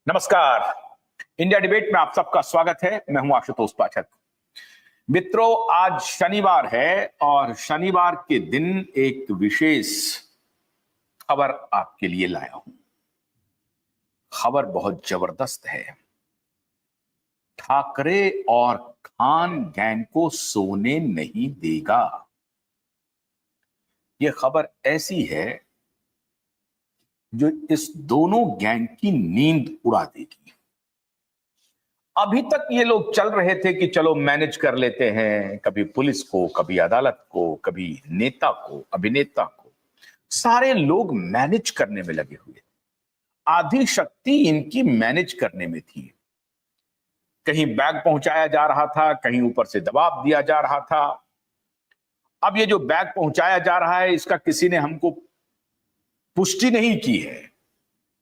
नमस्कार। India debate में आप सबका स्वागत है। मैं हूं आशुतोष पाठक। मित्रों, आज शनिवार है और शनिवार के दिन एक विशेष खबर आपके लिए लाया हूं। खबर बहुत जबरदस्त है। ठाकरे और खान गैंग को सोने नहीं देगा। यह खबर ऐसी है जो इस दोनों गैंग की नींद उड़ा देगी। अभी तक ये लोग चल रहे थे कि चलो मैनेज कर लेते हैं, कभी पुलिस को, कभी अदालत को, कभी नेता को, अभिनेता को। सारे लोग मैनेज करने में लगे हुए। आधी शक्ति इनकी मैनेज करने में थी। कहीं बैग पहुंचाया जा रहा था, कहीं ऊपर से दबाव दिया जा रहा था। अब ये जो बैग पहुंचाया जा रहा है, इसका किसी ने हमको पुष्टि नहीं की है,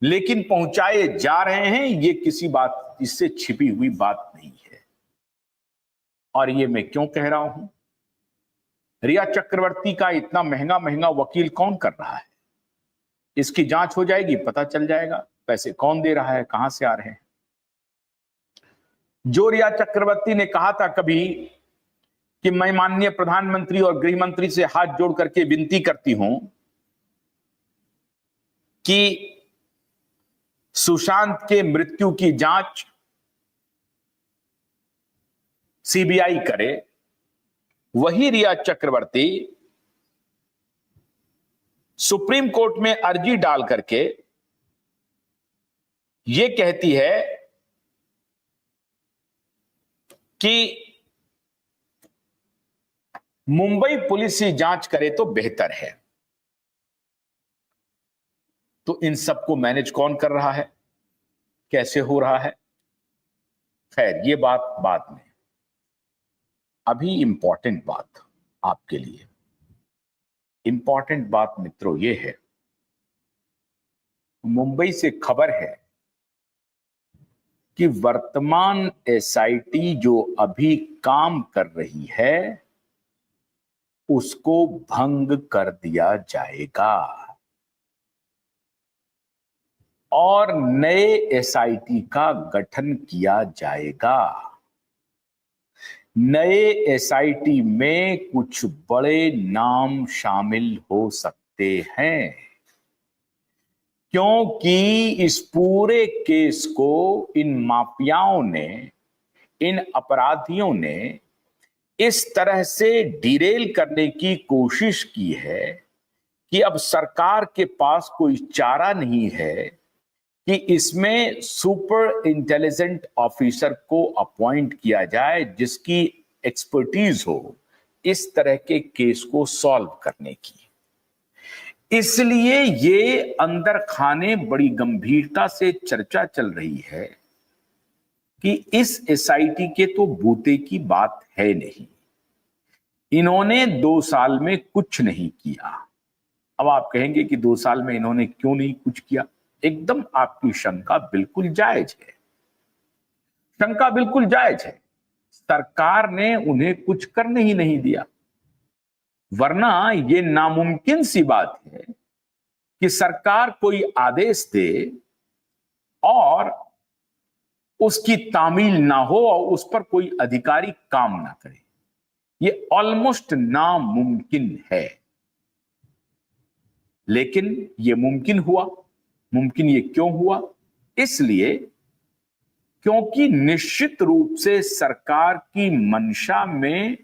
लेकिन पहुंचाए जा रहे हैं। ये किसी बात, इससे छिपी हुई बात नहीं है। और ये मैं क्यों कह रहा हूं? रिया चक्रवर्ती का इतना महंगा महंगा वकील कौन कर रहा है? इसकी जांच हो जाएगी, पता चल जाएगा पैसे कौन दे रहा है, कहां से आ रहे हैं। जो रिया चक्रवर्ती ने कहा था कभी कि मैं माननीय प्रधानमंत्री और गृह मंत्री से हाथ जोड़ करके विनती करती हूं कि सुशांत के मृत्यु की जांच सीबीआई करे, वही रिया चक्रवर्ती सुप्रीम कोर्ट में अर्जी डाल करके यह कहती है कि मुंबई पुलिस ही जांच करे तो बेहतर है। तो इन सबको मैनेज कौन कर रहा है, कैसे हो रहा है? खैर, ये बात बाद में। अभी इंपॉर्टेंट बात आपके लिए, इंपॉर्टेंट बात मित्रों ये है, मुंबई से खबर है कि वर्तमान एसआईटी जो अभी काम कर रही है उसको भंग कर दिया जाएगा और नए एसआईटी का गठन किया जाएगा। नए एसआईटी में कुछ बड़े नाम शामिल हो सकते हैं, क्योंकि इस पूरे केस को इन माफियाओं ने, इन अपराधियों ने इस तरह से डिरेल करने की कोशिश की है कि अब सरकार के पास कोई चारा नहीं है कि इसमें सुपर इंटेलिजेंट ऑफिसर को अपॉइंट किया जाए जिसकी एक्सपर्टीज हो इस तरह के केस को सॉल्व करने की। इसलिए ये अंदर खाने बड़ी गंभीरता से चर्चा चल रही है कि इस एसआईटी के तो बूते की बात है नहीं। इन्होंने 2 साल में कुछ नहीं किया। अब आप कहेंगे कि 2 साल में इन्होंने क्यों नहीं कुछ किया? एकदम आपकी शंका बिल्कुल जायज है। शंका बिल्कुल जायज है। सरकार ने उन्हें कुछ करने ही नहीं दिया, वरना यह नामुमकिन सी बात है कि सरकार कोई आदेश दे और उसकी तामील ना हो और उस पर कोई अधिकारी काम ना करे। यह ऑलमोस्ट नामुमकिन है, लेकिन यह मुमकिन हुआ। मुमकिन ये क्यों हुआ? इसलिए क्योंकि निश्चित रूप से सरकार की मंशा में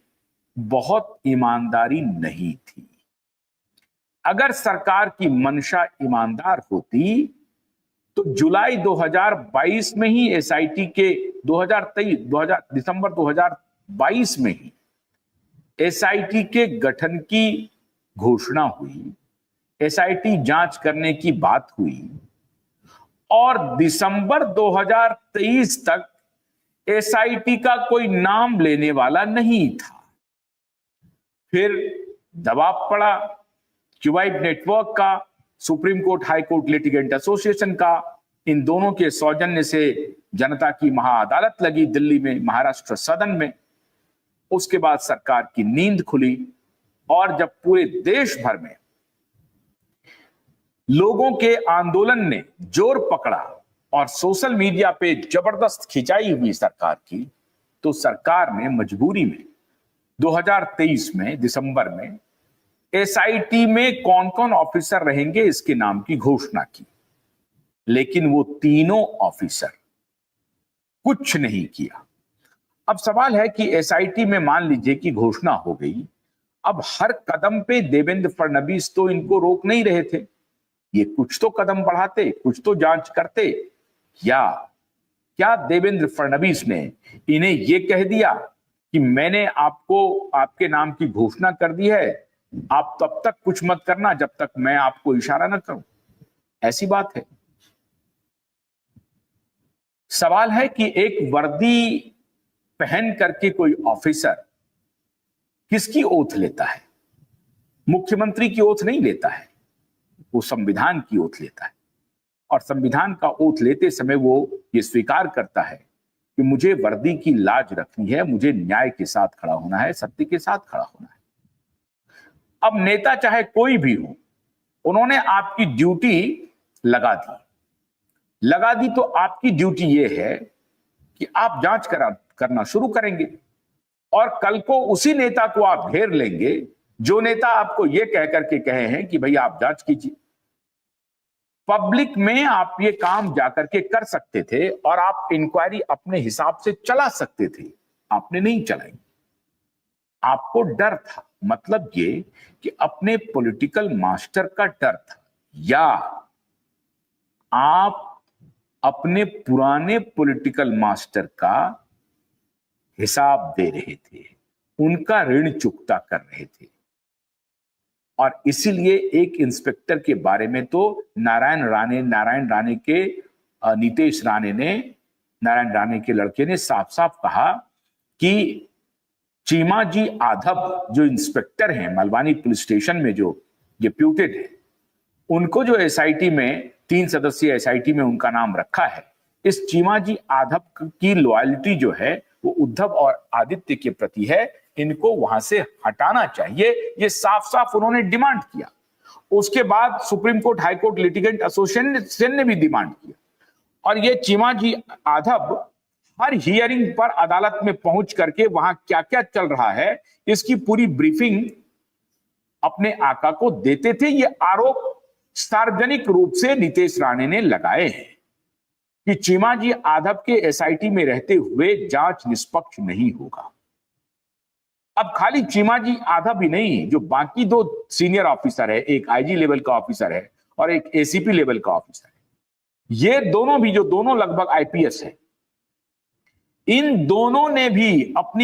बहुत ईमानदारी नहीं थी। अगर सरकार की मंशा ईमानदार होती तो जुलाई 2022 में ही एसआईटी के 2023 दिसंबर 2022 में ही एसआईटी के गठन की घोषणा हुई, एसआईटी जांच करने की बात हुई और दिसंबर 2023 तक एसआईटी का कोई नाम लेने वाला नहीं था। फिर दबाव पड़ा क्यूबाइट नेटवर्क का, supreme court, high court litigant association का। इन दोनों के सौजन्य से जनता की महाअदालत लगी दिल्ली में, महाराष्ट्र सदन में। उसके बाद सरकार की नींद खुली और जब पूरे देश भर में लोगों के आंदोलन ने जोर पकड़ा और सोशल मीडिया पे जबरदस्त खिंचाई हुई सरकार की, तो सरकार ने मजबूरी में 2023 में दिसंबर में एसआईटी में कौन कौन ऑफिसर रहेंगे इसके नाम की घोषणा की, लेकिन वो तीनों ऑफिसर कुछ नहीं किया। अब सवाल है कि एसआईटी में मान लीजिए कि घोषणा हो गई, अब हर कदम पे देवेंद्र फडणवीस तो इनको रोक नहीं रहे थे, ये कुछ तो कदम बढ़ाते, कुछ तो जांच करते। क्या देवेंद्र फडणवीस ने इन्हें यह कह दिया कि मैंने आपको आपके नाम की घोषणा कर दी है, आप तब तक कुछ मत करना जब तक मैं आपको इशारा न करूं? ऐसी बात है। सवाल है कि एक वर्दी पहन करके कोई ऑफिसर किसकी ओथ लेता है? मुख्यमंत्री की ओथ नहीं लेता है, वो संविधान की ओथ लेता है। और संविधान का ओथ लेते समय वो ये स्वीकार करता है कि मुझे वर्दी की लाज रखनी है, मुझे न्याय के साथ खड़ा होना है, सत्य के साथ खड़ा होना है। अब नेता चाहे कोई भी हो, उन्होंने आपकी ड्यूटी लगा दी तो आपकी ड्यूटी ये है कि आप जांच करना शुरू करेंगे, और कल को उसी नेता को आप घेर लेंगे जो नेता आपको यह कह करके कहे हैं कि भाई आप जांच कीजिए। पब्लिक में आप ये काम जाकर के कर सकते थे और आप इंक्वायरी अपने हिसाब से चला सकते थे, आपने नहीं चलाई। आपको डर था, मतलब ये कि अपने पॉलिटिकल मास्टर का डर था, या आप अपने पुराने पॉलिटिकल मास्टर का हिसाब दे रहे थे, उनका ऋण चुकता कर रहे थे। और इसीलिए एक इंस्पेक्टर के बारे में तो नारायण राणे के नीतेश राणे ने, नारायण राणे के लड़के ने साफ साफ कहा कि चीमाजी आधव जो इंस्पेक्टर हैं मलवानी पुलिस स्टेशन में, जो डिप्यूटेड है, उनको जो एसआईटी में 3 सदस्यीय एसआईटी में उनका नाम रखा है, इस चीमाजी आधव की लॉयल्टी जो है वो उद्धव और आदित्य के प्रति है, इनको वहां से हटाना चाहिए, ये साफ साफ उन्होंने डिमांड किया। उसके बाद supreme court, high court litigant association ने भी डिमांड किया, और ये चीमाजी आधव हर हियरिंग पर अदालत में पहुंच करके वहां क्या क्या चल रहा है इसकी पूरी ब्रीफिंग अपने आका को देते थे। ये आरोप सार्वजनिक रूप से नीतेश राणे ने लगाए हैं कि चीमाजी आधव के एसआईटी में रहते हुए जांच निष्पक्ष नहीं होगा। अब खाली चीमाजी आधव भी नहीं, जो बाकी 2 सीनियर ऑफिसर है, एक आईजी लेवल का ऑफिसर है और एक एसीपी लेवल का ऑफिसर है, ये दोनों भी, जो दोनों लगभग आईपीएस है, इन दोनों ने भी अपनी